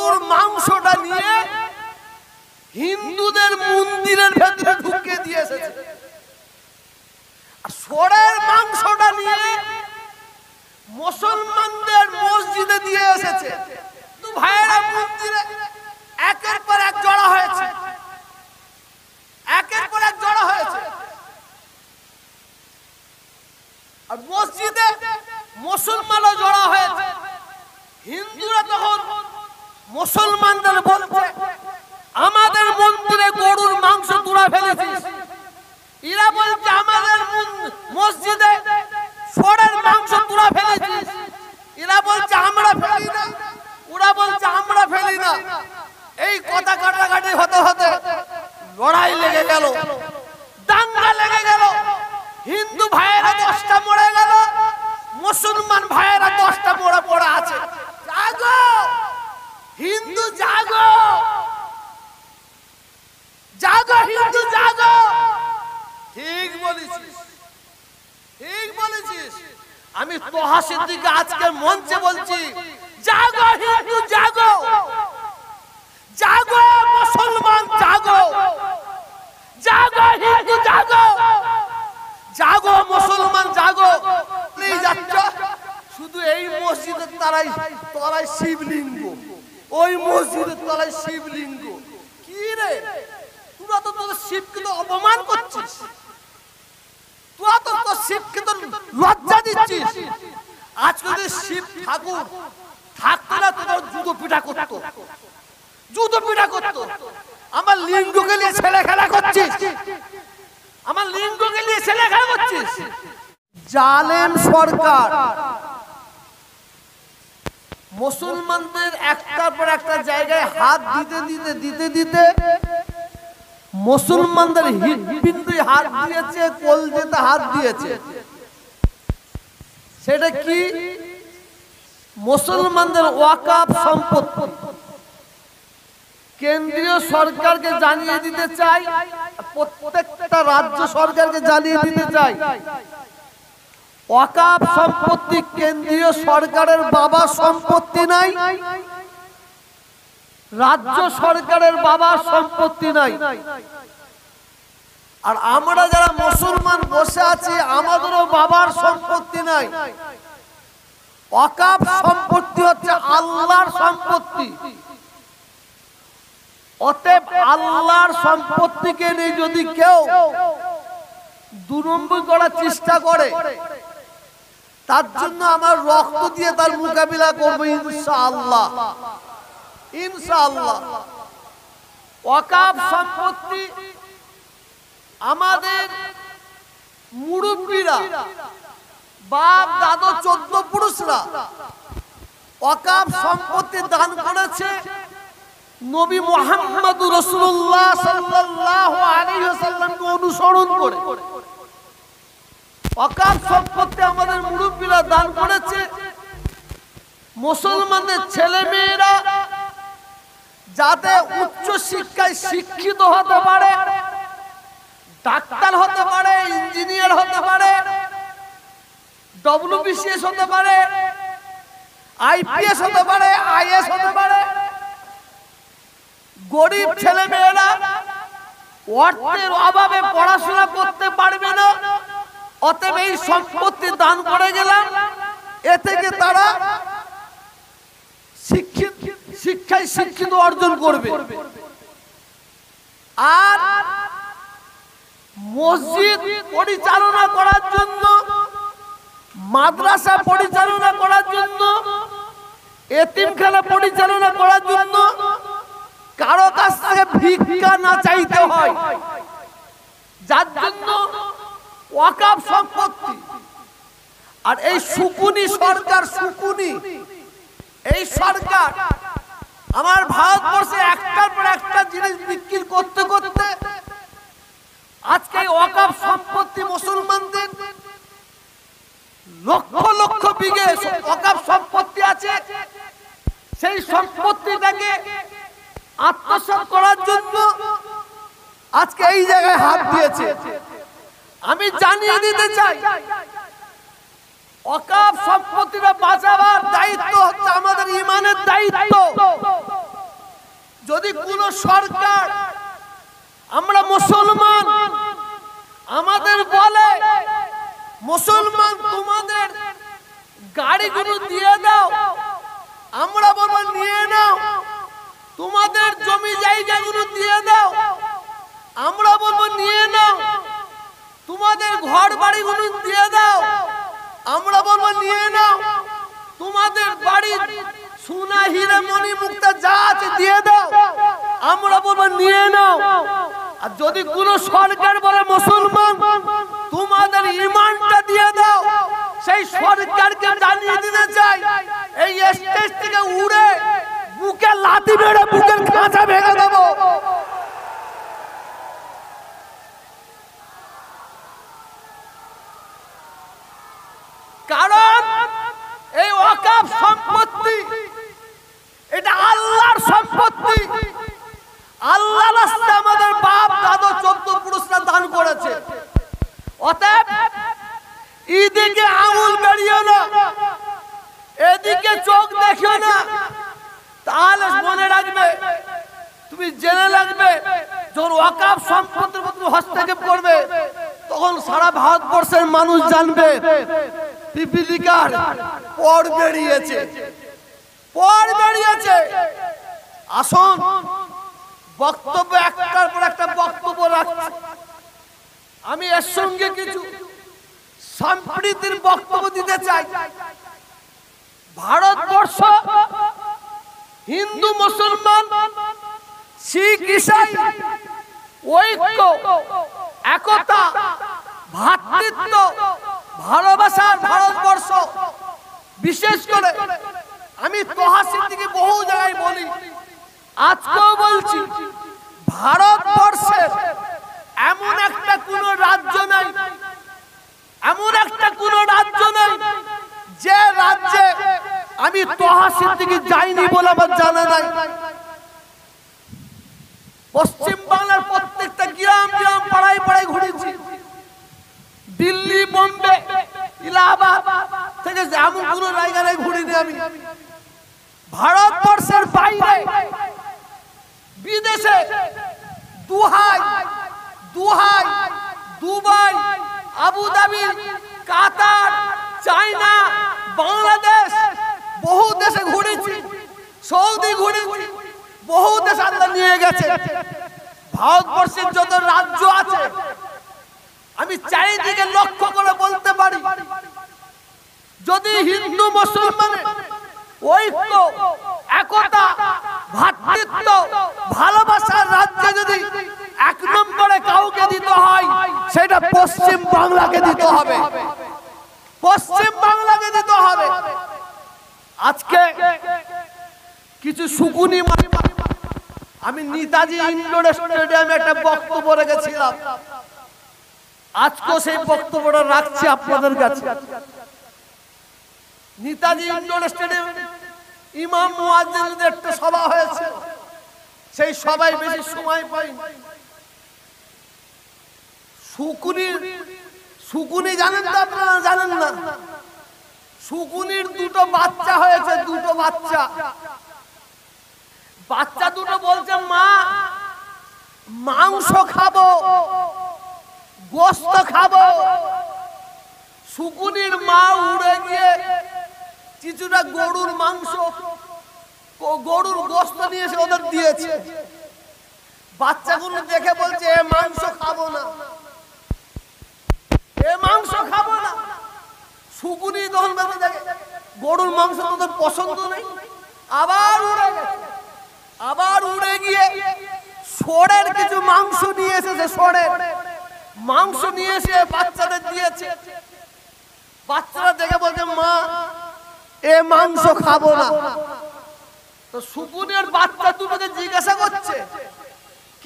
গরুর মাংসটা নিয়ে হিন্দুদের মন্দিরের ভেতরে ঢুকিয়ে দিয়ে এসেছে, আর ষোড়ের মাংসটা নিয়ে মুসলমানদের মসজিদে দিয়ে এসেছে। তো ভাইয়েরা মন্দিরে একের পর এক জড়া হয়েছে, একের পর এক জড়া হয়েছে। আর মসজিদে মুসলমানও জড়া হয়েছে। হিন্দুরা তখন মুসলমানদের বলছে, আমাদের মন্দিরে গরুর মাংস তুলে ফেলেছিস। এরা বলছে আমাদের মসজিদে ষোড়ের মাংস তুলে ফেলেছিস। এরা বলছে আমরা ফেলি না, ওরা বলছে আমরা ফেলি না। এই কথা কাটাকাটি হতে হতে লড়াই লেগে গেল, দাঙ্গা লেগে গেল। হিন্দু ভাইয়েরা 10টা মরে গেল, মুসলমান ভাইয়েরা 10টা মরে পড়ে আছে। জাগো হিন্দু, জাগো জাগো হিন্দু, জাগো। ঠিক বলেছিস, ঠিক বলেছিস। আমি তোহা সিদ্দিকী আজকের মঞ্চে বলছি, জাগো হিন্দু, জাগো জাগো মুসলমান, জাগো জাগো হিন্দু, জাগো জাগো মুসলমান, জাগো। যাচ্ছ শুধু এই মসজিদের তলায় শিবলিঙ্গ, ওই মসজিদের তলায় শিবলিঙ্গ। কি রে তোরা তো তোদের শিবকে তো অপমান করছিস, তোরা তো তোর শিবকে তো লজ্জা দিচ্ছিস। আজকে যদি শিব ঠাকুর থাকতো না তোদের জুতো পিঠা করতো, জুতো পিঠা করতো। আমার লিঙ্গকে নিয়ে ছেলে খেলা করছিস, আমার লিঙ্গকে নিয়ে ছেলে খেলা করছিস। জালেম সরকার মুসলমানদের একটার পর একটা জায়গায় হাত দিতে দিতে দিতে দিতে মুসলমানদের হৃৎপিণ্ডে হাত দিয়েছে, কলজেতে হাত দিয়েছে। সেটা কি? মুসলমানদের ওয়াকাফ সম্পত্তি কেন্দ্রীয় সরকারকে জানিয়ে দিতে চাই, প্রত্যেকটা রাজ্য সরকারকে জানিয়ে দিতে চাই, ওয়াকাফ সম্পত্তি কেন্দ্রীয় সরকারের বাবার সম্পত্তি নাই, রাজ্য সরকারের বাবার সম্পত্তি নাই। আর আমরা যারা মুসলমান বসে আছি আমাদেরও বাবার সম্পত্তি নাই। ওয়াকাফ সম্পত্তি হচ্ছে আল্লাহর সম্পত্তি। অতএব আল্লাহর সম্পত্তিকে নিয়ে যদি কেউ দুরম্বি করার চেষ্টা করে, তার জন্য আমার রক্ত দিয়ে তার মোকাবিলা করব ইনশাআল্লাহ, ইনশাআল্লাহ। ওয়াকাফ সম্পত্তি আমাদের মুরব্বীরা, বাপ দাদু 14 পুরুষরা ওয়াকাফ সম্পত্তি দান করেছে নবী মুহাম্মদ রাসূলুল্লাহ সাল্লাল্লাহু আলাইহি ওয়াসাল্লামকে অনুসরণ করে। ওয়াকাফ সম্পত্তি আমাদের মুরব্বীরা দান করেছে মুসলমানদের ছেলে মেয়েরা যাতে উচ্চ শিক্ষায় শিক্ষিত হতে পারে, ডাক্তার হতে পারে, ইঞ্জিনিয়ার হতে পারে, ডব্লিউবিসিএস হতে পারে, আইপিএস হতে পারে, আইএস হতে পারে। গরিব ছেলে মেয়েরা অর্থের অভাবে পড়াশোনা করতে পারবে না, অতএব এই সম্পত্তি দান করে গেলাম, এ থেকে তারা শিক্ষায় শিক্ষিত অর্জন করবে। আর মসজিদ পরিচালনা করার জন্য, মাদ্রাসা পরিচালনা করার জন্য, এতিমখানা পরিচালনা করার জন্য কারো কাছ থেকে ভিক্ষা না চাইতে হয়, যার জন্য ওয়াকাফ সম্পত্তি। আর এই সুকুনি সরকার, সুকুনি এই সরকার আমার ভারতবর্ষে একটার পর একটা জিনিস বিক্রি করতে করতে আজকে ওয়াকাফ সম্পত্তি মুসলমানদের লক্ষ লক্ষ বিঘে ওয়াকাফ সম্পত্তি আছে। সেই সম্পত্তিটাকে আত্মসাৎ করার জন্য আজকে এই জায়গায় হাত দিয়েছে। আমি জানিয়ে দিতে চাই, ওয়াকাফ সম্পত্তিটা বাঁচাবার দায়িত্ব হচ্ছে আমাদের ইমানের দায়িত্ব। যদি কোন সরকার আমরা মুসলমান আমাদের বলে মুসলমান তোমাদের গাড়িগুলো দিয়ে দাও, আমরা বলবো নিয়ে নাও। তোমাদের জমি জায়গাগুলো দিয়ে দাও, আমরা বলবো নিয়ে নাও। তোমাদের ঘর বাড়িগুলো দিয়ে দাও, আমরা বলবো নিয়ে নাও। তোমাদের বাড়ি সোনা হীরা মণি মুক্তা যা আছে দিয়ে দাও, আমরা বলবো নিয়ে নাও। আর যদি কোন সরকার বলে মুসলমান তোমাদের ঈমানটা দিয়ে দাও, সেই সরকারকে জানিয়ে দিতে চাই এই স্টেজ থেকে উড়ে বুকে লাথি মেরে বুকের খাঁচা ভেঙে দেব। কারণ এই ওয়াকফ সম্পত্তি এটা আল্লাহর সম্পত্তি। আল্লাহ রাস্তায় আমাদের বাপ দাদা 14 পুরুষরা দান করেছে। অতএব এদিকে আঙুল বেরিয়ে না, এদিকে চোখ দেখিও না। তাহলে মনে রাখবে, তুমি জেনে রাখবে, যখন ওয়াকফ সম্পত্তির উপর হস্তক্ষেপ করবে তখন সারা ভারতবর্ষের মানুষ জানবে পিপিলিকার পর বেরিয়েছে, পর বেরিয়েছে। আসুন বক্তব্য একটার পর একটা বক্তব্য রাখছি। আমি এর সঙ্গে কিছু সম্প্রীতির বক্তব্য দিতে চাই। ভারতবর্ষ হিন্দু মুসলমান শিখ ইসাই ঐক্য একতা ভ্রাতৃত্ব ভালোবাসার ভারতবর্ষ। বিশেষ করে আমি তোহা সিদ্দিকী বহু জায়গায় বলি, আজকেও বলছি, ভারতবর্ষের এমন একটা কোন রাজ্য নাই, এমন একটা কোন রাজ্য নাই যে রাজ্যে আমি তোহা সিদ্দিকী যাইনি বলে আমার জানা নাই। পশ্চিম বাংলার প্রত্যেকটা গ্রাম গ্রাম পাড়ায় পাড়ায় ঘুরেছি। দিল্লি বোম্বে ইলাহাবাদ থেকে এমন কোন জায়গায় ঘুরিনি আমি। ভারতবর্ষের বাইরে বিদেশে দুহাই Dubai Abu Dhabi Qatar China Bangladesh বহু দেশে ঘুরেছি, সৌদি ঘুরেছি, বহু দেশ আল্লাহ নিয়ে গেছে। ভারতবর্ষের যত রাজ্য আছে আমি চারিদিকে লক্ষ্য করে বলতে পারি, যদি হিন্দু মুসলমানের ঐক্য একতা ভ্রাতৃত্ব ভালোবাসার রাজ্যে যদি 1 নম্বরে কাউকে দিতে হয় সেটা পশ্চিম বাংলাকে দিতে হবে, পশ্চিম বাংলাকে দিতে হবে। আজকে কিছু সুকুনি আমি নেতাজি ইন্ডোর স্টেডিয়ামে একটা বক্তব্য রেখেছিলাম, আজকেও সেই বক্তব্যটা রাখছি আপনাদের কাছে। নেতাজি ইন্ডোর স্টেডিয়ামে ইমাম মুয়াজ্জিনদের একটা সভা হয়েছে, সেই সভায় বেশি সময় পাই। সুকুনি জানেন তো আপনারা? জানেন না? সুকুনির 2টো বাচ্চা হয়েছে, 2টো বাচ্চা। বাচ্চা দুটো বলছে মা মাংস খাবো, গোশত খাবো। সুকুনির মা উড়ে গিয়ে কিছুটা গরুর মাংস গরুর গোশত নিয়ে এসে ওদের দিয়েছে। বাচ্চাগুলো দেখে বলছে এ মাংস খাবো না, এ মাংস খাবো না। সুকুনি তখন ভেবে দেখে গরুর মাংস তোদের পছন্দ নেই, আবার উড়ে গেছে। আবার উড়ে গিয়ে ষড়ের কিছু মাংস নিয়ে এসেছে, ষড়ের মাংস নিয়ে এসে বাচ্চাদের দিয়েছে। বাচ্চারা দেখে বলছে মা এ মাংস খাবো না। তো সুকুনের বাচ্চা দুটোকে জিজ্ঞাসা করছে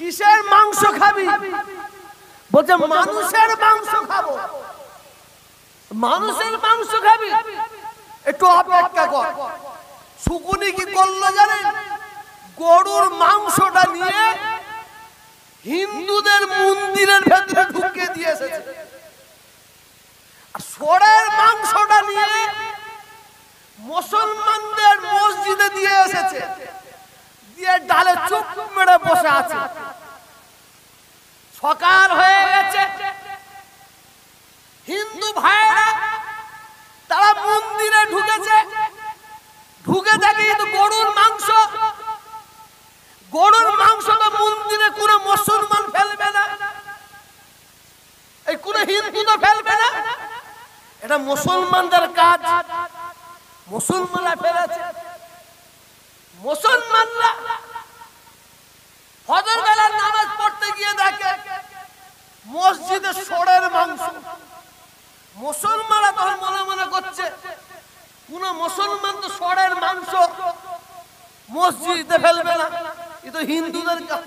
কিসের মাংস খাবি? বলছে মানুষের মাংস খাবো। মানুষের মাংস খাবি? একটু অপেক্ষা কর। সুকুনি কি করলো জানেন? গরুর মাংসটা নিয়ে হিন্দুদের মন্দিরের ভেতরে ঢুকিয়ে দিয়ে এসেছে, আর ষড়ের মাংসটা নিয়ে মুসলমানদের মসজিদে দিয়ে এসেছে, দিয়ে ডালে ডালে চুপ মেরে বসে আছে। সকাল হয়ে গেছে, হিন্দু ভাইরা তারা মন্দিরে ঢুকেছে। ঢুকে দেখে কিন্তু গরুর মাংস। গরুর মাংস তো মন্দিরে কোনো মুসলমান ফেলবে না, এই কোনো হিন্দু তো ফেলবে না, এটা মুসলমানদের কাজ। মুসলমানরা ফেলেছে। মুসলমানরা ফজর বেলার নামাজ পড়তে গিয়ে দেখে মসজিদে ষোঁড়ের মাংস। মুসলমানরা তখন মনে মনে করছে কোন মুসলমান তো ষোঁড়ের মাংস মসজিদে ফেলবে না, এ তো হিন্দুদের কাজ,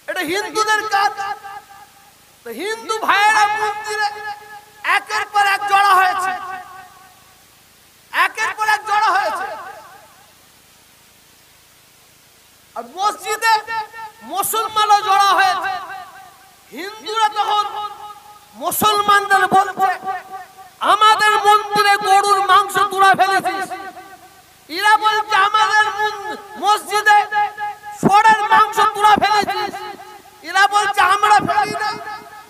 এটা হিন্দুদের কাজ। তো হিন্দু ভাইয়েরা মন্দিরে একের পর এক জড়া হয়েছে, একের পর এক জড়া হয়েছে। আর মসজিদে মুসলমানও জড়া হয়েছে। হিন্দুরা তখন মুসলমানদের বলছে আমাদের মন্দিরে গরুর মাংস তোরা ফেলেছিস। এরা বলছে আমাদের মসজিদে ষোঁড়ের মাংস তোরা ফেলেছিস। এরা বলছে আমরা ফেলি না,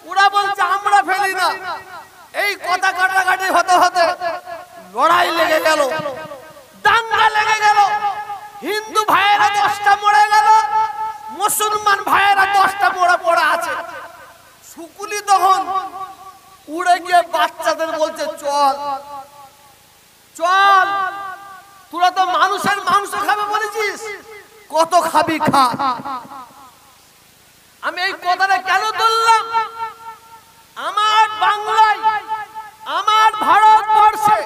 ওরা বলছে আমরা ফেলি না। এই কথা কাটাকাটি হতে হতে লড়াই লেগে গেল, দাঙ্গা লেগে গেল। হিন্দু ভাইয়েরা 10টা মরে গেল, মুসলমান ভাইয়েরা 10টা মরে পড়ে আছে। শুকুলি তখন উড়ে গিয়ে বাচ্চাদের বলছে চল চল, তোরা তো মানুষের মাংস খাবে বলেছিস, কত খাবি খা। আমি এই কথাটা কেন তুললাম? আমার বাংলায়, আমার ভারতবর্ষে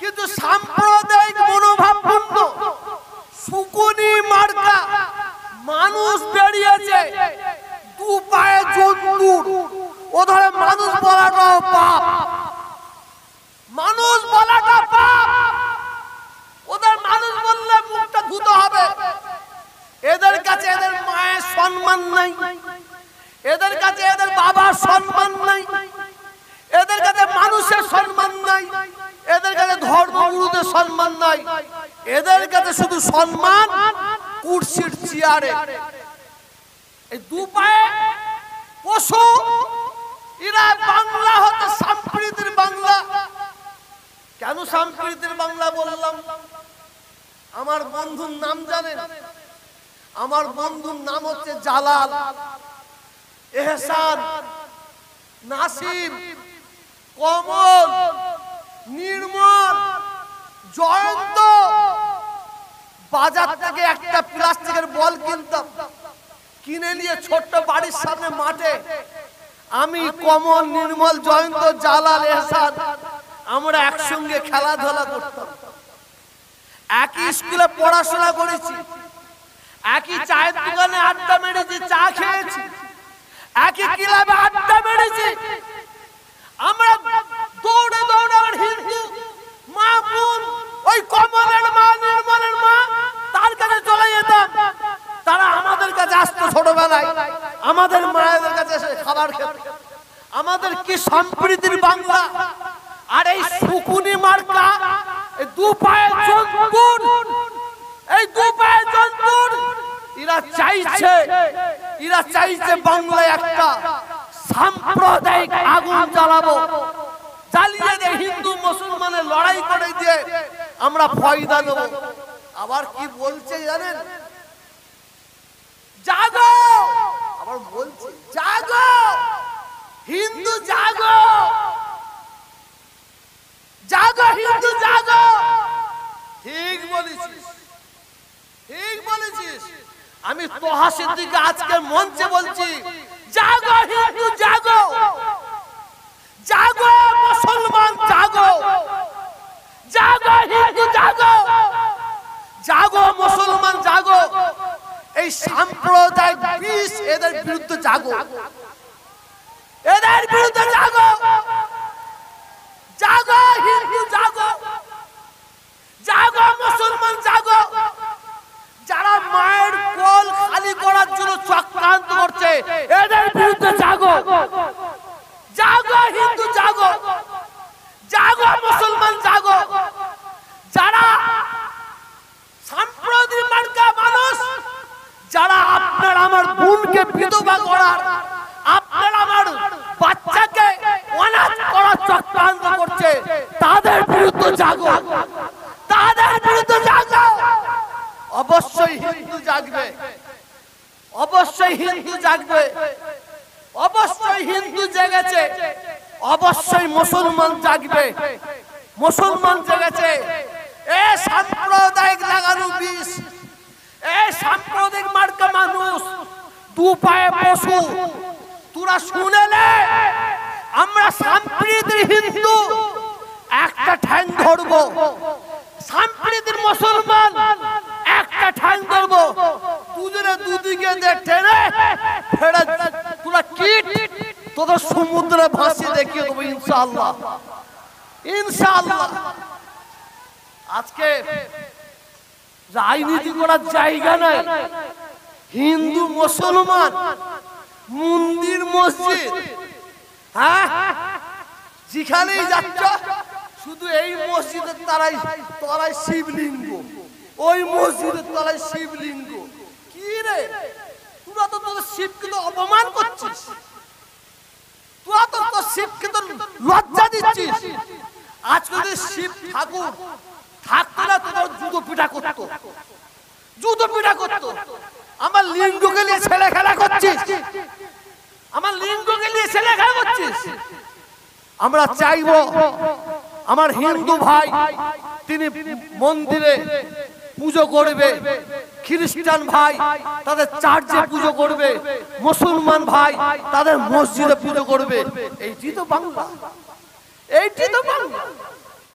কিন্তু সাম্প্রদায়িক মনোভাবপূর্ণ শুকুনি মার্কা মানুষ বেরিয়েছে। দু পায়ে জন্তুর, ও ধরে মানুষ বলাটাও পাপ, মানুষ বলাটা পাপ। ওদের মানুষ বললে মুখটা ধুতে হবে। এদের কাছে এদের মায়ের সম্মান নাই, এদের কাছে এদের বাবার সম্মান নাই, এদের কাছে মানুষের সম্মান নাই, এদের কাছে ধর্মগুরুদের সম্মান নাই। এদের কাছে শুধু সম্মান কুরসির চেয়ারে। এই দু পায়ে পশু, এরা বাংলা হতে সম্প্রীতির বাংলা। কেন সম্প্রীতির বাংলা বললাম? আমার বন্ধুর নাম জানেন? আমার বন্ধুর নাম হচ্ছে জালাল, এহসান, নাসির, কমল, নির্মল, জয়ন্ত। বাজার থেকে একটা প্লাস্টিকের বল কিনতাম, কিনে নিয়ে ছোট্ট বাড়ির সামনে মাঠে আমি, কমল, নির্মল, জয়ন্ত, জালাল, এহসান আমরা একসঙ্গে খেলাধুলা করতাম। একই স্কুলে পড়াশোনা করেছি, একই চায়ের দোকানে আড্ডা মেরেছি, চা খেয়েছি, একই ক্লাবে আড্ডা মেরেছি। আমরা দৌড়ে দৌড়ে আমার হিন্দু মা বোন, ওই কমলের মা, নির্মলের মা, তার কাছে চলে যেতাম। তারা আমাদের কাছে আসতো ছোটবেলায়, আমাদের মায়েদের কাছে এসে খাবার খেত। আমাদের কি সম্প্রীতির বাংলা! আর এই শুকুনি মার্কা, এই দু পায়ে জন্তুর, এই দু পায়ে জন্তুর, এরা চাইছে বাংলায় একটা সাম্প্রদায়িক আগুন জ্বালাবো, জ্বালিয়ে দিয়ে হিন্দু মুসলমানের লড়াই করে দিয়ে আমরা ফয়দা নেব। আবার কি বলছে জানেন? জাগো, আবার বলছে জাগো হিন্দু, জাগো জাগো হিন্দু, জাগো। ঠিক বলেছিস, ঠিক বলেছিস। আমি তোহা সিদ্দিক আজকে মঞ্চে বলছি, জাগো হিন্দু, জাগো জাগো মুসলমান, জাগো জাগো হিন্দু, জাগো জাগো মুসলমান, জাগো। এই সাম্প্রদায়িক বিষ, এদের বিরুদ্ধে জাগো, এদের বিরুদ্ধে জাগো। জাগো হিন্দু, জাগো জাগো মুসলমান, জাগো। যারা মায়ের কোল খালি করার জন্য চক্রান্ত করছে, এদের বিরুদ্ধে জাগো। জাগো হিন্দু, জাগো জাগো মুসলমান, জাগো। যারা সাম্প্রদায়িক আমার বোনকে বিধবা করার, আপনারা আমার বাচ্চাকে অনাথ করার চক্রান্ত করছে, তাদের বিরুদ্ধে জাগো, তাদের বিরুদ্ধে জাগো। অবশ্যই হিন্দু জাগবে, অবশ্যই হিন্দু জাগবে, অবশ্যই হিন্দু জেগেছে, অবশ্যই মুসলমান জাগবে, মুসলমান জেগেছে। এ সাম্প্রদায়িক লাগানো বিষ, এই সাম্প্রদায়িক মার্কা মানুষ, দু পায়ে পশু। তোরা শুনেলে আমরা সম্প্রীতির হিন্দু, একটা ঠ্যাং ধরবো, সম্প্রীতির মুসলমান একটা ঠ্যাং ধরবো, দুজনে দুদিকে টেনে ফেড়ে তোরা কিট তোদের সমুদ্রে ভাসিয়ে দেখিয়ে দেবো ইনশাআল্লাহ, ইনশাআল্লাহ। আজকে রাজনীতি করার জায়গা নাই, হিন্দু মুসলমান মন্দির মসজিদ, হ্যাঁ যেখানেই যাচ্ছ শুধু এই মসজিদের তলায় শিবলিঙ্গ, ওই মসজিদের তলায় শিবলিঙ্গ। কি রে তোরা তো তোদের শিবকে তো অপমান করছিস, তোরা তো তোর শিবকে তো লজ্জা দিচ্ছিস। আজকে যদি শিব ঠাকুর থাকতো না তোদের জুতো পিঠা করতো, জুতো পিঠা করতো। আমার লিঙ্গকে নিয়ে ছেলে খেলা করছিস, আমার লিঙ্গকে নিয়ে ছেলে খেলা করছিস। আমরা চাইবো আমার হিন্দু ভাই তিনি মন্দিরে পুজো করবে, খ্রিস্টান ভাই তাদের চার্চে পুজো করবে, মুসলমান ভাই তাদের মসজিদে পুজো করবে। এইটি তো বাংলা, এইটি তো বাংলা।